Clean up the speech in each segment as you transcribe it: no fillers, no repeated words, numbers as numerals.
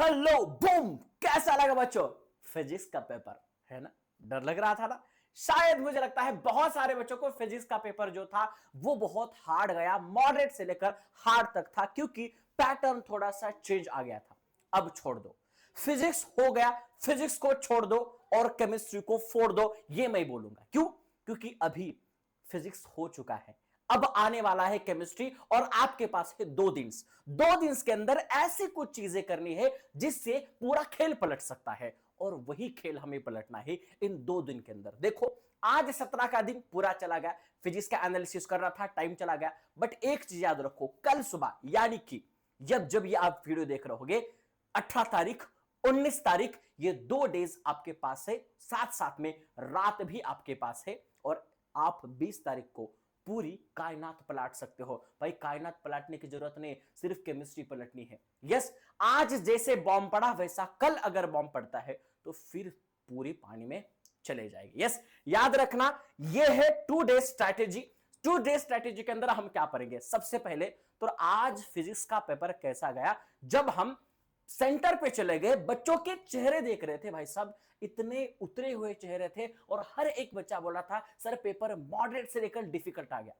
Hello boom. कैसा लगा बच्चों फिजिक्स का पेपर? है ना, डर लग रहा था ना? शायद मुझे लगता है बहुत सारे बच्चों को फिजिक्स का पेपर जो था वो बहुत हार्ड गया, मॉडरेट से लेकर हार्ड तक था, क्योंकि पैटर्न थोड़ा सा चेंज आ गया था। अब छोड़ दो, फिजिक्स हो गया, फिजिक्स को छोड़ दो और केमिस्ट्री को फोड़ दो, ये मैं बोलूंगा। क्यों? क्योंकि अभी फिजिक्स हो चुका है, अब आने वाला है केमिस्ट्री, और आपके पास है 2 दिन। 2 दिन के अंदर ऐसी कुछ चीजें करनी है जिससे पूरा खेल पलट सकता है, और वही खेल हमें पलटना है इन 2 दिन के अंदर। देखो, आज 17 का दिन पूरा चला गया, फिजिक्स का एनालिसिस कर रहा था, टाइम चला गया, बट एक चीज याद रखो, कल सुबह यानी कि जब जब ये आप वीडियो देख रहे होगे, 18 तारीख, 19 तारीख, ये 2 डेज आपके पास है, साथ साथ में रात भी आपके पास है, और आप 20 तारीख को पूरी कायनात पलट सकते हो। भाई, कायनात पलटने की जरूरत नहीं, सिर्फ केमिस्ट्री पलटनी है। यस, आज जैसे बॉम्ब पड़ा वैसा कल अगर बॉम्ब पड़ता है तो फिर पूरी पानी में चले जाएगी। यस, याद रखना, यह है 2 डे स्ट्रैटेजी। 2 डे स्ट्रैटेजी के अंदर हम क्या करेंगे? सबसे पहले तो आज फिजिक्स का पेपर कैसा गया, जब हम सेंटर पे चले गए, बच्चों के चेहरे देख रहे थे, भाई साहब इतने उतरे हुए चेहरे थे, और हर एक बच्चा बोला था सर पेपर मॉडरेट से लेकर डिफिकल्ट आ गया।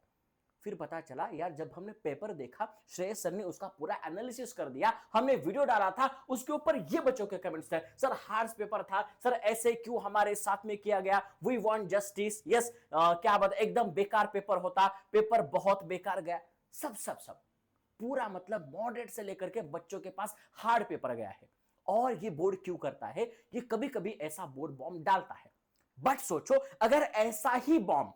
फिर पता चला यार, जब हमने पेपर देखा, श्रेयस सर ने उसका पूरा एनालिसिस कर दिया, हमने वीडियो डाला था, उसके ऊपर ये बच्चों के कमेंट्स थे, सर हार्ड पेपर था, सर ऐसे क्यों हमारे साथ में किया गया, वी वांट जस्टिस। यस, क्या बात, एकदम बेकार पेपर होता, पेपर बहुत बेकार गया, सब सब सब पूरा, मतलब मॉडरेट से लेकर के बच्चों के पास हार्ड पेपर गया है। और ये बोर्ड क्यों करता है? ये कभी कभी ऐसा बोर्ड बॉम्ब डालता है, बट सोचो अगर ऐसा ही बॉम्ब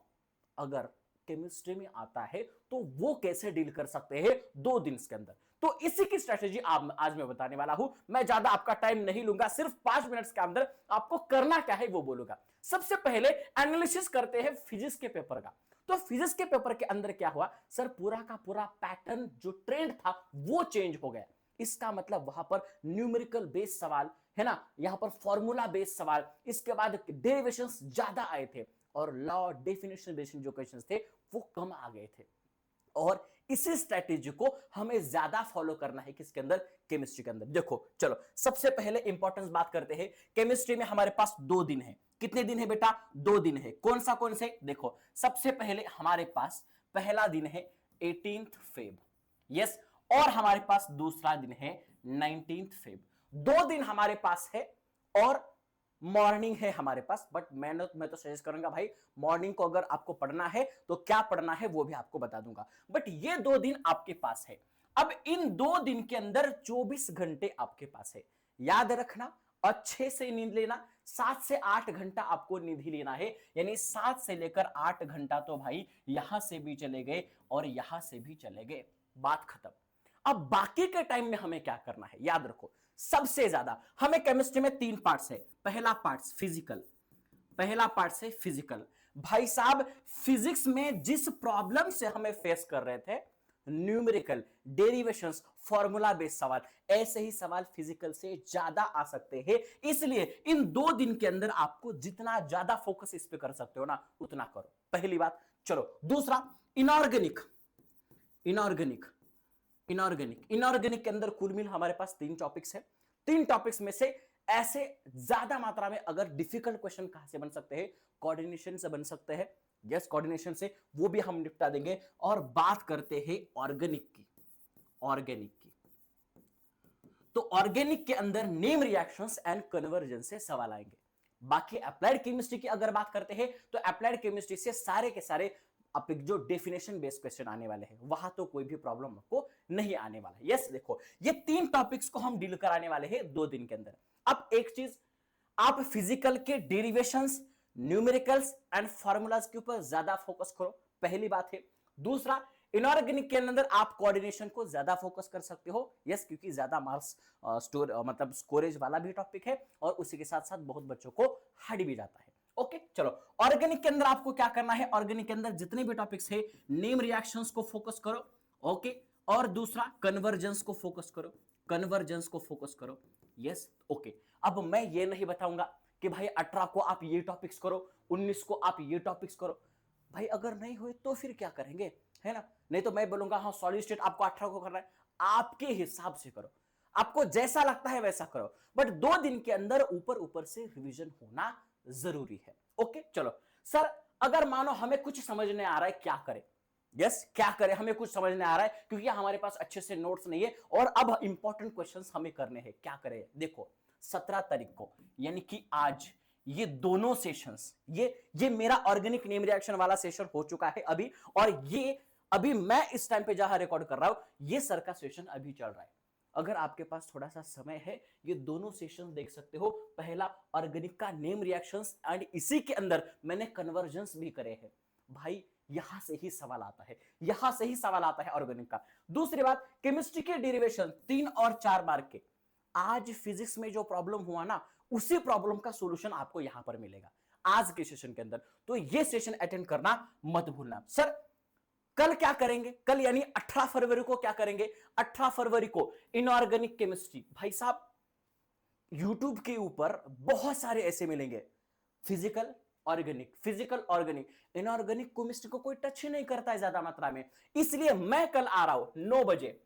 अगर केमिस्ट्री में आता है तो वो कैसे डील कर सकते हैं 2 दिन के अंदर। तो इसी की स्ट्रेटेजी आज मैं बताने वाला हूं। मैं ज्यादा आपका टाइम नहीं लूंगा, सिर्फ 5 मिनट्स के अंदर आपको करना क्या है वो बोलूंगा। सबसे पहले एनालिसिस करते हैं फिजिक्स के पेपर का। तो फिजिक्स के पेपर के अंदर क्या हुआ सर, पूरा का पूरा पैटर्न जो ट्रेंड था वो चेंज हो गया। इसका मतलब वहां पर न्यूमेरिकल बेस्ड सवाल है ना, यहां पर फॉर्मूला बेस्ड सवाल, इसके बाद डेरिवेशंस ज्यादा आए थे, और लॉ डेफिनेशन बेस्ड जो क्वेश्चंस थे वो कम आ गए थे। और इसी स्ट्रेटेजी को हमें ज्यादा फॉलो करना है किसके अंदर? केमिस्ट्री के अंदर। देखो चलो, सबसे पहले इंपॉर्टेंस बात करते हैं। केमिस्ट्री में हमारे पास 2 दिन है। कितने दिन है बेटा? 2 दिन है। कौन से? देखो, सबसे पहले हमारे पास पहला दिन है 18 फेब। यस, और हमारे पास दूसरा दिन है 19 फेब। 2 दिन हमारे पास है, और मॉर्निंग है हमारे पास। बट मैं तो सजेस्ट करूंगा भाई, मॉर्निंग को अगर आपको पढ़ना है तो क्या पढ़ना है वो भी आपको बता दूंगा। बट ये 2 दिन आपके पास है। अब इन 2 दिन के अंदर 24 घंटे आपके पास है। याद रखना, अच्छे से नींद लेना, 7 से 8 घंटा आपको नींद ही लेना है, यानी 7 से लेकर 8 घंटा तो भाई यहां से भी चले गए और यहां से भी चले गए, बात खत्म। अब बाकी के टाइम में हमें क्या करना है? याद रखो, सबसे ज्यादा हमें केमिस्ट्री में 3 पार्ट्स है। पहला पार्ट फिजिकल, पहला पार्ट से फिजिकल। भाई साहब, फिजिक्स में जिस प्रॉब्लम से हमें फेस कर रहे थे, न्यूमेरिकल, डेरिवेशंस, फॉर्मूला बेस्ड सवाल, ऐसे ही सवाल फिजिकल से ज्यादा आ सकते हैं। इसलिए इन 2 दिन के अंदर आपको जितना ज्यादा फोकस इस पे कर सकते हो ना, उतना करो। पहली बात। चलो दूसरा, इनऑर्गेनिक। इनऑर्गेनिक इनऑर्गेनिक के अंदर कुल मिल हमारे पास 3 टॉपिक्स है। 3 टॉपिक्स में से ऐसे ज्यादा मात्रा में अगर डिफिकल्ट क्वेश्चन कहां से बन सकते हैं? कोऑर्डिनेशन से बन सकते हैं। यस, कोऑर्डिनेशन से, वो भी हम निपटा देंगे। और बात करते हैं ऑर्गेनिक की। ऑर्गेनिक की तो ऑर्गेनिक के अंदर नेम रिएक्शंस एंड कन्वर्जेंस से सवाल आएंगे। बाकी अप्लाइड केमिस्ट्री की अगर बात करते हैं तो अप्लाइड केमिस्ट्री से सारे के सारे आप जो डेफिनेशन बेस्ड क्वेश्चन आने वाले हैं, वहां तो कोई भी प्रॉब्लम आपको नहीं आने वाला है। यस, देखो, ये 3 टॉपिक्स को हम डील कराने वाले हैं 2 दिन के अंदर। अब एक चीज, आप फिजिकल के डेरिवेशंस, न्यूमेरिकल्स एंड फॉर्मूलाज के ऊपर ज्यादा फोकस करो, पहली बात है। दूसरा, इनऑर्गेनिक के अंदर आप कोऑर्डिनेशन को ज्यादा फोकस कर सकते हो। यस, क्योंकि ज्यादा मार्क्स मतलब स्कोरेज वाला भी टॉपिक है, और उसी के साथ साथ बहुत बच्चों को हट भी जाता है। ओके, चलो, ऑर्गेनिक के अंदर आपको क्या करना है? ऑर्गेनिक के अंदर जितने भी टॉपिक्स है, नेम रिएक्शंस को फोकस करो। ओके, और दूसरा कन्वर्जेंस को फोकस करो। कन्वर्जेंस को फोकस करो। Yes, okay. अब मैं ये नहीं बताऊंगा कि भाई 18 को आप ये टॉपिक्स करो, 19 को आप ये टॉपिक्स करो। भाई अगर नहीं हुए तो फिर क्या करेंगे, है ना? नहीं तो मैं बोलूंगा हाँ सॉलिड स्टेट आपको 18 को करना है, आपके हिसाब से करो। आपको जैसा लगता है वैसा करो, बट 2 दिन के अंदर ऊपर ऊपर से रिवीजन होना जरूरी है। ओके चलो सर, अगर मानो हमें कुछ समझ नहीं आ रहा है, क्या करें? यस क्या करें, हमें कुछ समझ नहीं आ रहा है क्योंकि हमारे पास अच्छे से नोट्स नहीं है और अब इंपॉर्टेंट क्वेश्चंस हमें करने हैं, क्या करें? देखो 17 तारीख को यानी कि आज ये दोनों सेशंस, ये मेरा ऑर्गेनिक नेम रिएक्शन वाला सेशन हो चुका है अभी, और ये अभी मैं इस टाइम पे जहां रिकॉर्ड कर रहा हूं ये सर का सेशन अभी चल रहा है। अगर आपके पास थोड़ा सा समय है ये दोनों सेशन देख सकते हो, पहला ऑर्गेनिक का नेम रिएक्शंस एंड इसी के अंदर मैंने कन्वर्जन्स भी करे हैं। भाई यहां से ही सवाल आता है, यहां से ही सवाल आता है ऑर्गेनिक का। दूसरी बात, केमिस्ट्री के डेरिवेशन 3 और 4 मार्क के। आज फिजिक्स में जो प्रॉब्लम हुआ ना उसी प्रॉब्लम का सॉल्यूशन आपको यहां पर मिलेगा आज के सेशन के अंदर, तो ये सेशन अटेंड करना मत भूलना। सर कल क्या करेंगे? कल यानी 18 फरवरी को क्या करेंगे? 18 फरवरी को इनऑर्गेनिक केमिस्ट्री। भाई साहब यूट्यूब के ऊपर बहुत सारे ऐसे मिलेंगे, physical organic, physical organic, inorganic chemistry को कोई टच ही नहीं करता है ज्यादा मात्रा में, इसलिए मैं कल आ रहा हूं 9 बजे,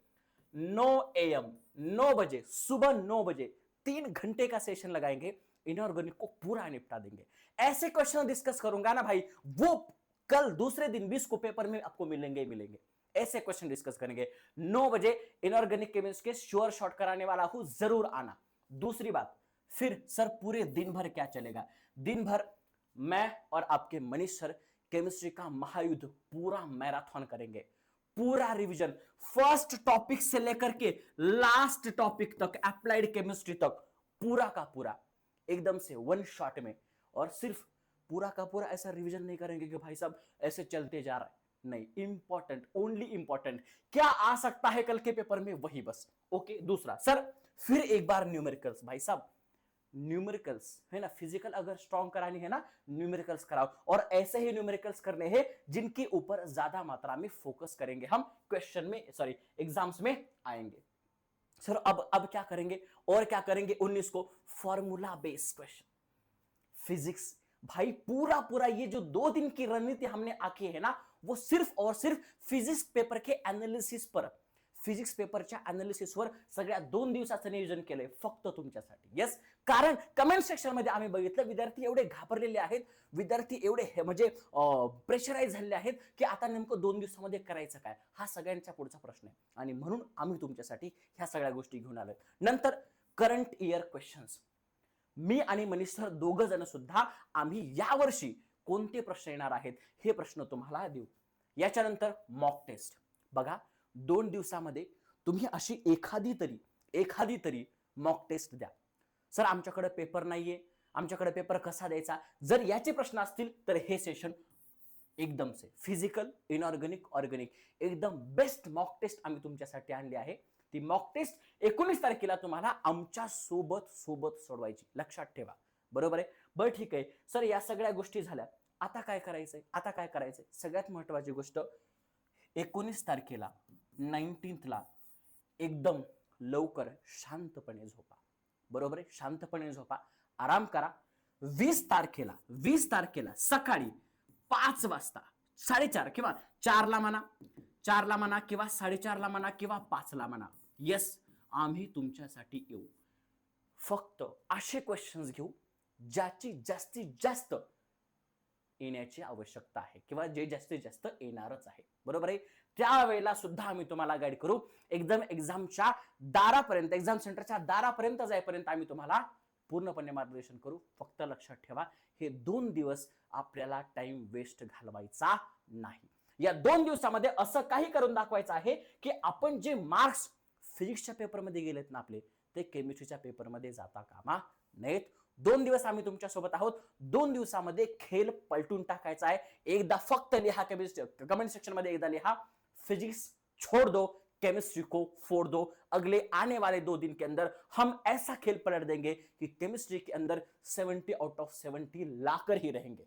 9 AM, 9 बजे सुबह 9 बजे 3 घंटे का सेशन लगाएंगे, इनऑर्गेनिक को पूरा निपटा देंगे। ऐसे क्वेश्चन डिस्कस करूंगा ना भाई, वो कल दूसरे दिन 20 को पेपर में आपको मिलेंगे ही मिलेंगे। ऐसे क्वेश्चन डिस्कस करेंगे 9 बजे इनऑर्गेनिक केमिस्ट्री के श्योर शॉट कराने वाला हूं, जरूर आना। दूसरी बात, फिर सर पूरे दिन भर क्या चलेगा? दिन भर मैं और आपके मनीष सर केमिस्ट्री का महायुद्ध पूरा मैराथन करेंगे, पूरा रिवीजन फर्स्ट टॉपिक से लेकर के लास्ट टॉपिक तक, अप्लाइड केमिस्ट्री तक पूरा का पूरा एकदम से वन शॉट में। और सिर्फ पूरा का पूरा ऐसा रिवीजन नहीं करेंगे कि भाई साहब ऐसे चलते जा रहा है, नहीं, इंपॉर्टेंट, ओनली इंपॉर्टेंट क्या आ सकता है कल के पेपर में वही बस। ओके दूसरा सर, फिर एक बार न्यूमेरिकल्स। भाई साहब न्यूमेरिकल्स है ना, फिजिकल अगर स्ट्रॉन्ग करानी है ना, न्यूमेरिकल्स कराओ, और ऐसे ही न्यूमेरिकल्स करने हैं जिनके ऊपर ज्यादा मात्रा में फोकस करेंगे हम, क्वेश्चन में सॉरी एग्जाम्स में आएंगे। सर अब क्या करेंगे? और क्या करेंगे? 19 को फॉर्मूला बेस्ड क्वेश्चन फिजिक्स। भाई पूरा पूरा ये जो 2 दिन की रणनीति हमने आखी है ना, वो सिर्फ और सिर्फ फिजिक्स पेपर के एनालिसिस पर, फिजिक्स पेपरच्या अनालिसिसवर सगळ्या 2 दिवसाचं नियोजन केलंय फक्त तुमच्यासाठी। यस, कारण कमेंट सेक्शन मध्ये आम्ही बघितलं विद्यार्थी एवढे घाबरलेले आहेत, विद्यार्थी एवढे म्हणजे प्रेशराइज झालेले आहेत की आता नेमकं 2 दिवसामध्ये करायचं काय, हा सगळ्यांचा पुढचा प्रश्न आहे, आणि म्हणून आम्ही तुमच्यासाठी ह्या सगळ्या गोष्टी घेऊन आलोय। नंतर करंट इयर क्वेश्चन्स, मी आणि मनीष सर दोघ जण सुद्धा आम्ही यावर्षी कोणते प्रश्न येणार आहेत हे प्रश्न तुम्हाला देऊ। याच्यानंतर मॉक टेस्ट बघा, 2 दिवसामध्ये तुम्ही अशी एखादी तरी मॉक टेस्ट द्या। सर आमच्याकडे पेपर नाहीये, आमच्याकडे पेपर कसा द्यायचा, जर याचे प्रश्न असतील तर हे सेशन एकदम से फिजिकल, इनऑर्गेनिक, ऑर्गेनिक एकदम बेस्ट मॉक टेस्ट आम्ही तुमच्यासाठी आणली आहे। ती मॉक टेस्ट 19 तारखेला तुम्हाला आमच्या सोबत सोडवायची, लक्षात ठेवा, बरोबर आहे? बरं ठीक आहे सर, या सगळ्या गोष्टी झाल्या, आता काय करायचंय? आता काय करायचंय? सगळ्यात महत्त्वाची गोष्ट 19 तारखेला 19th एकदम लवकर शांतपणे झोपा, बरोबर आहे? शांतपणे झोपा, आराम करा। 20 तारखेला सकाळी 5 वाजता 4:30 किंवा 4ला म्हणा, 4ला म्हणा किंवा 4:30ला म्हणा किंवा 5ला म्हणा, यस आम्ही तुमच्यासाठी येऊ। फक्त असे क्वेश्चन्स घेऊ ज्याची जास्तीत जास्त येण्याची आवश्यकता आहे किंवा जे जास्तीत जास्त येणारच आहे, बरोबर आहे? त्यावेळेला सुद्धा आम्ही तुम्हाला गाईड करू, एकदम एक्झामच्या दारापर्यंत, एक्झाम सेंटरच्या दारापर्यंत जाईपर्यंत आम्ही तुम्हाला पूर्णपणे मार्गदर्शन करू। फक्त लक्षात ठेवा हे 2 दिवस आपल्याला टाइम वेस्ट घालवायचा नाही। या 2 दिवसामध्ये असं काही करून दाखवायचं आहे की आपण जे मार्क्स फिजिक्सच्या पेपरमध्ये गेलेत ना आपले, ते केमिस्ट्रीच्या पेपरमध्ये जाता कामा नयेत। 2 दिवस आम्ही तुमच्या सोबत आहोत, 2 दिवसामध्ये खेळ पलटून टाकायचा आहे। एकदा फक्त लिहा, केमिस्ट्री कमेंट सेक्शन में एकदा लिहा, फिजिक्स छोड़ दो, केमिस्ट्री को फोड़ दो। अगले आने वाले 2 दिन के अंदर हम ऐसा खेल पलट देंगे कि केमिस्ट्री के अंदर 70 आउट ऑफ 70 लाकर ही रहेंगे।